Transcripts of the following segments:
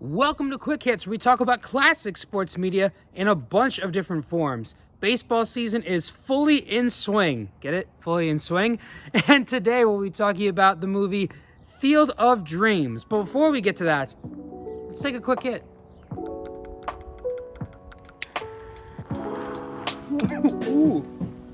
Welcome to Quick Hits, where we talk about classic sports media in a bunch of different forms. Baseball season is fully in swing. Get it? Fully in swing. And today we'll be talking about the movie Field of Dreams. But before we get to that, let's take a quick hit. Ooh.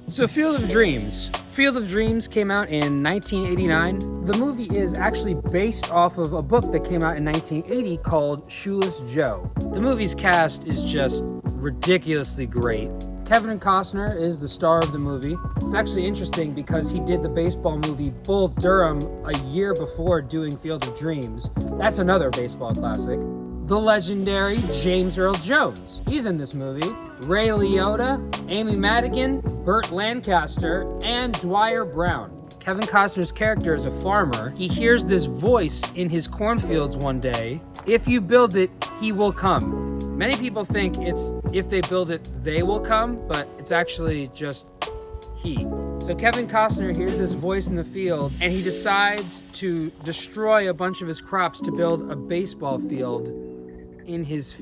So Field of Dreams. Field of Dreams came out in 1989. The movie is actually based off of a book that came out in 1980 called Shoeless Joe. The movie's cast is just ridiculously great. Kevin Costner is the star of the movie. It's actually interesting because he did the baseball movie Bull Durham a year before doing Field of Dreams. That's another baseball classic. The legendary James Earl Jones. He's in this movie. Ray Liotta, Amy Madigan, Burt Lancaster, and Dwyer Brown. Kevin Costner's character is a farmer. He hears this voice in his cornfields one day. If you build it, he will come. Many people think it's if they build it, they will come, but it's actually just he. So Kevin Costner hears this voice in the field, and he decides to destroy a bunch of his crops to build a baseball field in his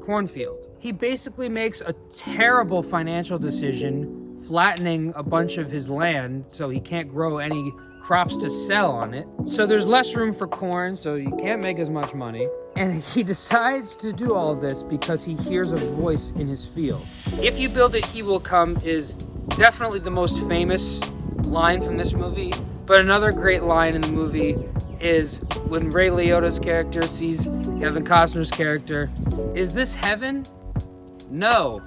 cornfield. He basically makes a terrible financial decision, flattening a bunch of his land so he can't grow any crops to sell on it. So there's less room for corn, so you can't make as much money. And he decides to do all of this because he hears a voice in his field. If you build it, he will come is definitely the most famous line from this movie. But another great line in the movie is when Ray Liotta's character sees Kevin Costner's character. Is this heaven? No.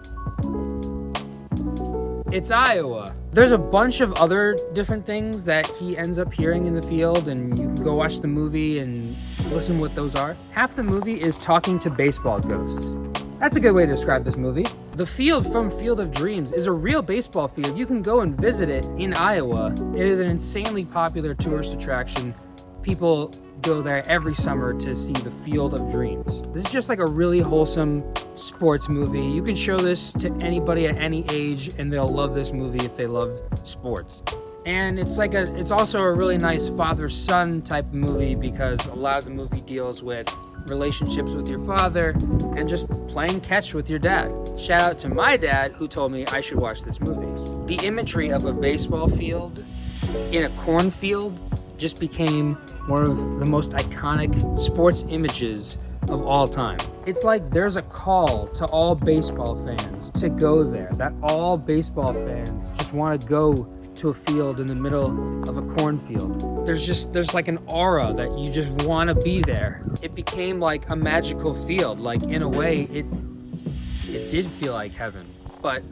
It's Iowa. There's a bunch of other different things that he ends up hearing in the field, and you can go watch the movie and listen to what those are. Half the movie is talking to baseball ghosts. That's a good way to describe this movie. The field from Field of Dreams is a real baseball field. You can go and visit it in Iowa. It is an insanely popular tourist attraction. People go there every summer to see the Field of Dreams. This is just like a really wholesome sports movie. You can show this to anybody at any age and they'll love this movie if they love sports. And it's also a really nice father-son type movie because a lot of the movie deals with relationships with your father and just playing catch with your dad. Shout out to my dad who told me I should watch this movie. The imagery of a baseball field in a cornfield just became one of the most iconic sports images of all time. It's like there's a call to all baseball fans to go there, that all baseball fans just want to go to a field in the middle of a cornfield. There's like an aura that you just want to be there. It became like a magical field. Like in a way, it did feel like heaven. But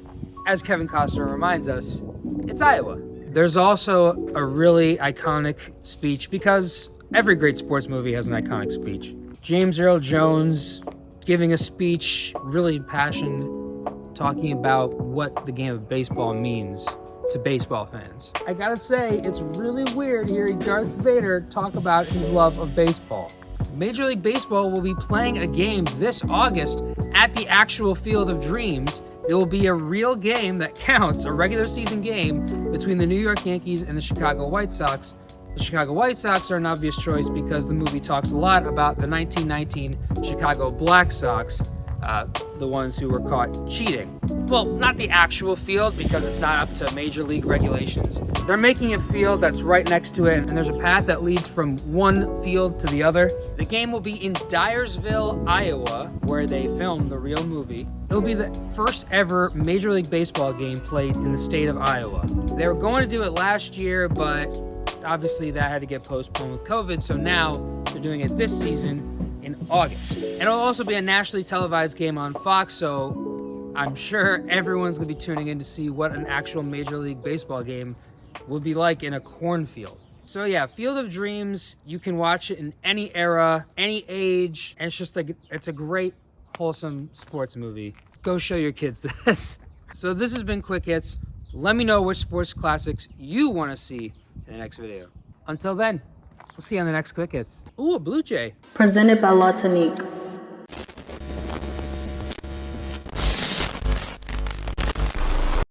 as Kevin Costner reminds us, it's Iowa. There's also a really iconic speech because every great sports movie has an iconic speech. James Earl Jones giving a speech, really impassioned, talking about what the game of baseball means to baseball fans. I gotta say, it's really weird hearing Darth Vader talk about his love of baseball. Major League Baseball will be playing a game this August at the actual Field of Dreams. There will be a real game that counts, a regular season game between the New York Yankees and the Chicago White Sox. The Chicago White Sox are an obvious choice because the movie talks a lot about the 1919 Chicago Black Sox, the ones who were caught cheating. Well, not the actual field because it's not up to major league regulations. They're making a field that's right next to it, and there's a path that leads from one field to the other. The game will be in Dyersville, Iowa, where they filmed the real movie. It'll be the first ever Major League Baseball game played in the state of Iowa. They were going to do it last year, but obviously that had to get postponed with COVID, so now they're doing it this season in August. And it'll also be a nationally televised game on Fox, so I'm sure everyone's going to be tuning in to see what an actual Major League Baseball game would be like in a cornfield. So yeah, Field of Dreams, you can watch it in any era, any age, and it's just like, it's a great, wholesome sports movie. Go show your kids this. So this has been Quick Hits. Let me know which sports classics you want to see in the next video. Until then, we'll see you on the next Quick Hits. Ooh, a Blue Jay. Presented by Tonique.